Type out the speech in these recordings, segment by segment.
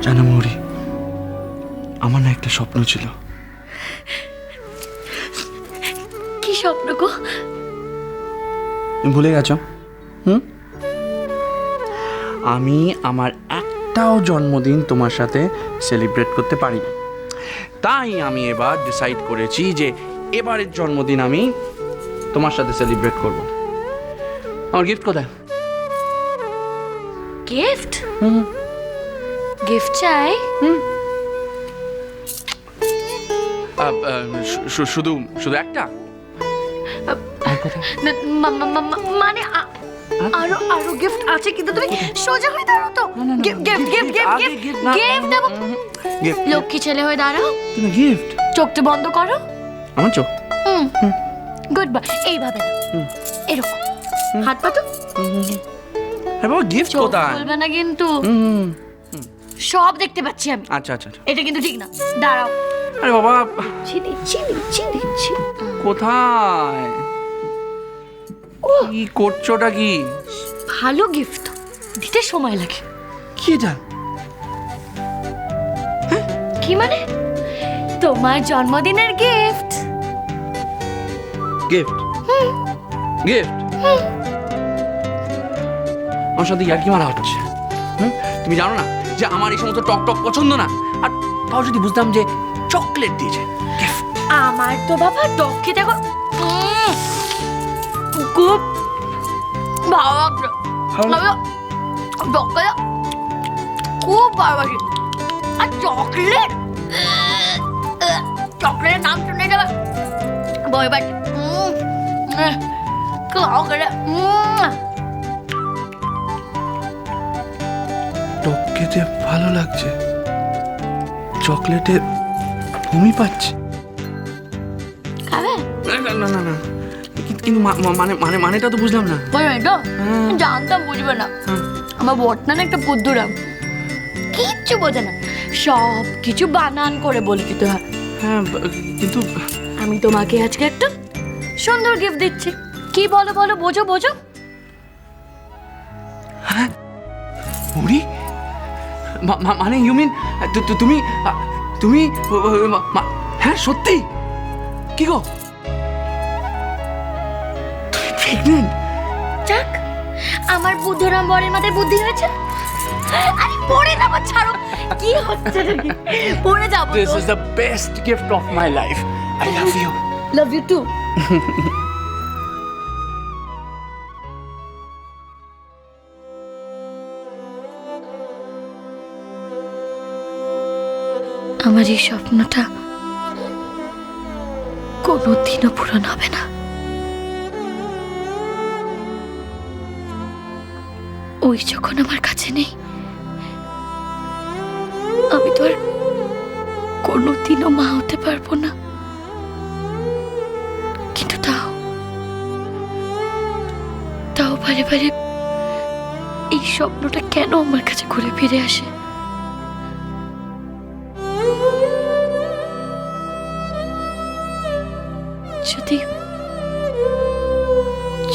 জানো মৌরি, আমার না একটা স্বপ্ন ছিল। কি স্বপ্ন গো? ভুলে গেছো? আমি আমার একটাও জন্মদিন তোমার সাথে সেলিব্রেট করতে পারিনি, তাই আমি এবার ডিসাইড করেছি যে এবারের জন্মদিন আমি তোমার সাথে সেলিব্রেট করব। আমার গিফট কোথায়? গিফট? গিফট চাই? শুধু শুধু একটা? মানে আরো আরো গিফট আছে, কিন্তু তুমি সোজা হয়ে দাঁড়াও তো। Gift gift gift gift gift দেবো। লক্ষ্মী ছেলে হয়ে দাঁড়াও। তুমি গিফট? চোখটা বন্ধ করো। আমার চোখ? Good bye. এইভাবে না, এরকম হাত পাতো। হ্যাঁ বাবা, গিফট চোখ কোথায়? খুলবে না কিন্তু। সব দেখতে পাচ্ছি আমি। আচ্ছা আচ্ছা আচ্ছা। এটা কিন্তু ঠিক না, দাঁড়াও। আরে বাবা, দিচ্ছি দিচ্ছি দিচ্ছি। কোথায়? কি করছোটা কি? ভালো গিফট দিতে সময় লাগে। কি এটা? কি মানে? তোমার জন্মদিনের গিফট। গিফট? গিফট? আমার সাথে ইয়ার্কি মারা হচ্ছে। তুমি জানো না যে আমার এই সমস্ত টক টক পছন্দ না? আর তাও যদি বুঝতাম যে চকলেট দিয়েছে গিফট। আমার তো বাবা টক খেতে খুব ভালো লাগলো। চকলেট খুব ভালোবাসি। আর চকলেট, চকলেটের নাম শুনে যাবে বই বাড়ি। টক খেতে ভালো লাগছে, চকলেটে বমি পাচ্ছে। খাবে? না না না না, কিন্তু মানেটা তো বুঝলাম না। বুঝবে তো? জানতাম বুঝবে না। আমার বটনা না একটা বুদ্ধুরাম, কিচ্ছু বোঝে না, সব কিছু বানান করে বলে দিতে হয়। হ্যাঁ, কিন্তু আমি তোমাকে আজকে একটা সুন্দর গিফট দিচ্ছি। কি বলো বলো, বোঝো বোঝো। হ্যাঁ মৌরি, মানে ইউ মিন তুমি তুমি হ্যাঁ সত্যি? কি গো, তুমি প্রেগনেন্ট? যাক, আমার বুদ্ধুরাম বরের মাথায় বুদ্ধি হয়েছে। আরে পড়ে যাবো, ছাড়ো। কি হচ্ছে নাকি? পড়ে যাবো। This is the best gift of my life. I love you. Love you too. আমার এই স্বপ্নটা কোনোদিনও পূরণ হবে না। ওই যখন আমার কাছে নেই, আমি তো আর কোনোদিনও মা হতে পারবো না। কিন্তু তাও বারে বারে এই স্বপ্নটা কেন আমার কাছে ঘুরে ফিরে আসে?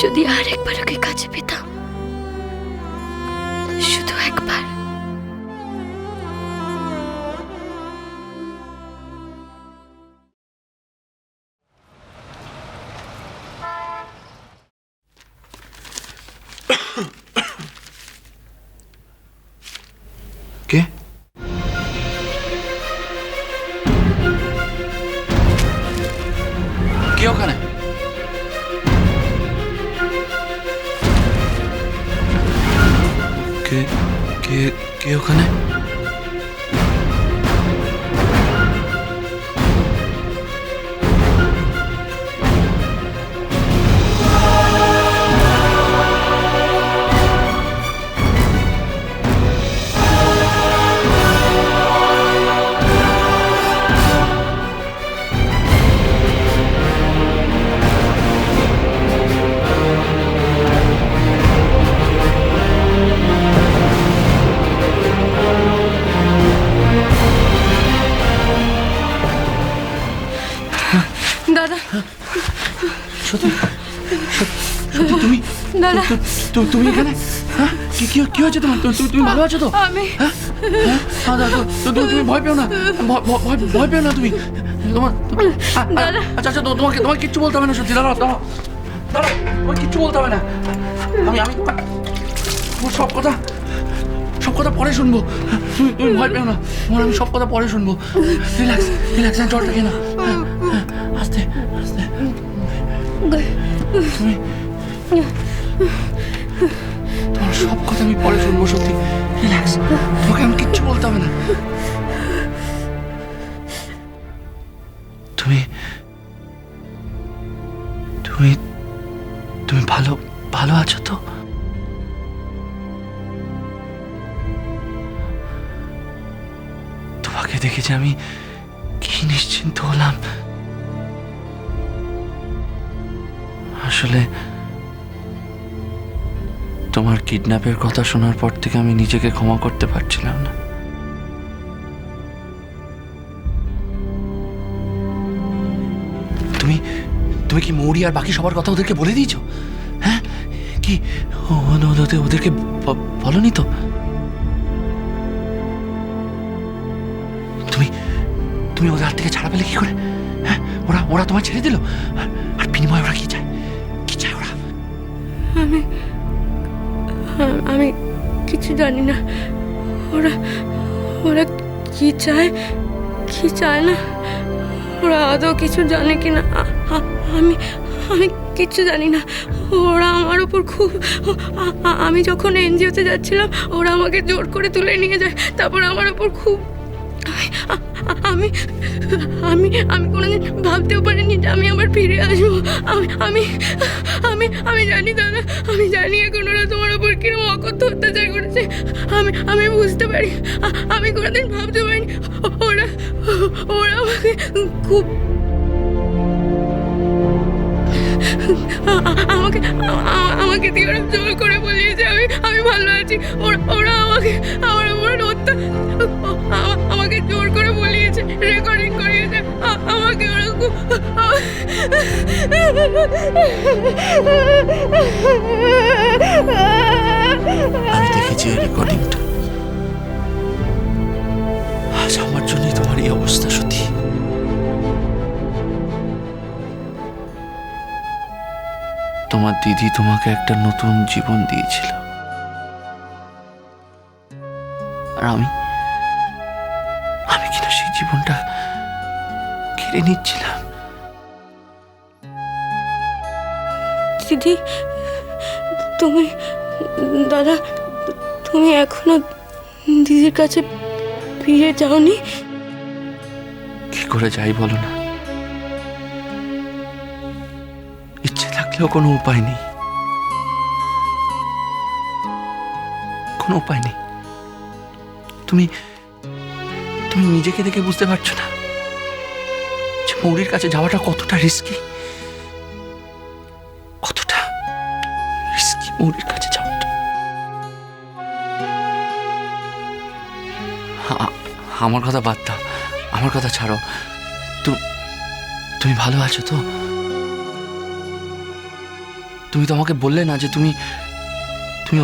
যদি আরেকবার ওকে কাছে পেতাম, শুধু একবার। কে? কে ওখানে? কে কে কে ওখানে? দাদা, সত্যি সত্যি তুমি? দাদা, তুমি এখানে? হ্যাঁ, কি হয়েছে তোমার? তুমি ভালো আছো তো? আমি তুমি ভয় পেও না, ভয় পেও না তুমি। আচ্ছা আচ্ছা, তোমাকে কিচ্ছু বলতে হবে না সত্যি। দাঁড়াও, তোমাকে কিচ্ছু বলতে হবে না। আমি তোমার সব কথা পরে শুনবো। তুমি ভয় পেও না, আমি সব কথা পরে শুনবো। রিল্যাক্স, জলটা খেয়ে না। আস্তে আস্তে। তোমার সব কথা আমি পরে শুনবো, সত্যি। রিল্যাক্স, তোমাকে আমি কিচ্ছু বলতে হবে না। তুমি তুমি তুমি ভালো আছো তো? তোমাকে দেখে যে আমি কি নিশ্চিন্ত হলাম। আসলে তোমার কিডন্যাপের কথা শোনার পর থেকে আমি নিজেকে ক্ষমা করতে পারছিলাম না। তুমি কি মৌরি আর বাকি সবার কথা ওদেরকে বলে দিয়েছো? হ্যাঁ, কি ওদেরকে বলনি তো? তুমি ওদের হাত থেকে ছাড়া পেলে কি করে? হ্যাঁ, ওরা তোমায় ছেড়ে দিল, আর বিনিময়ে ওরা কি চায় ওরা? আমি কিছু জানি না। ওরা কি চায় না, ওরা আদৌ কিছু জানে কিনা আমি কিচ্ছু জানি না। ওরা আমার ওপর খুব, আমি যখন এনজিওতে যাচ্ছিলাম ওরা আমাকে জোর করে তুলে নিয়ে যায়। তারপর আমার ওপর খুব, আমি আমি আমি কোনোদিন ভাবতেও পারিনি যে আমি আবার ফিরে আসবো। আমি জানি দাদা, আমি জানি এখন ওরা তোমার ওপর কিরকম অকথ্য অত্যাচার করেছে। আমি বুঝতে পারি, আমি কোনোদিন ভাবতে পারিনি ওরা আমাকে খুব আমাকে দিয়ে ওরা জোর করে বলিয়েছে আমি ভালো আছি। ওরা আমার উপর আমাকে জোর করে বলিয়েছে, রেকর্ডিং করিয়েছে আমাকে। ওরা খুব, আমি দেখেছি রেকর্ডিংটা। আজ আমার জন্যই তোমার এই অবস্থা। সত্যি তোমার দিদি তোমাকে একটা নতুন জীবন দিয়েছিল, আর আমি কিনা সেই জীবনটা কেড়ে নিচ্ছিলাম। দিদি, দাদা, তুমি এখনো দিদির কাছে ফিরে যাওনি? কি করে যাই বলো না? ইচ্ছে থাকলেও কোনো উপায় নেই, তুমি নিজেকে দেখে বুঝতে পারছো না যে মৌরির কাছে যাওয়াটা কতটা রিস্কি মৌরির কাছে যাওয়াটা। আমার কথা বাদ দাও, আমার কথা ছাড়ো। তুমি ভালো আছো তো? তুমি তো আমাকে বললে না যে তুমি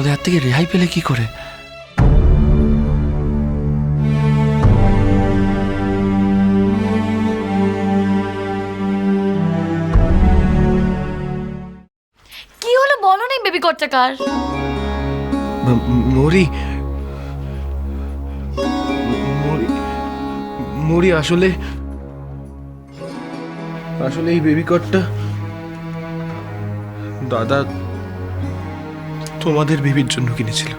ওদের হাত থেকে রেহাই পেলে কি করে? কি হলো বলো না বেবি কর্তাকার। মৌরি আসলে এই বেবি কটটা দাদা তোমাদের বেবির জন্য কিনেছিল।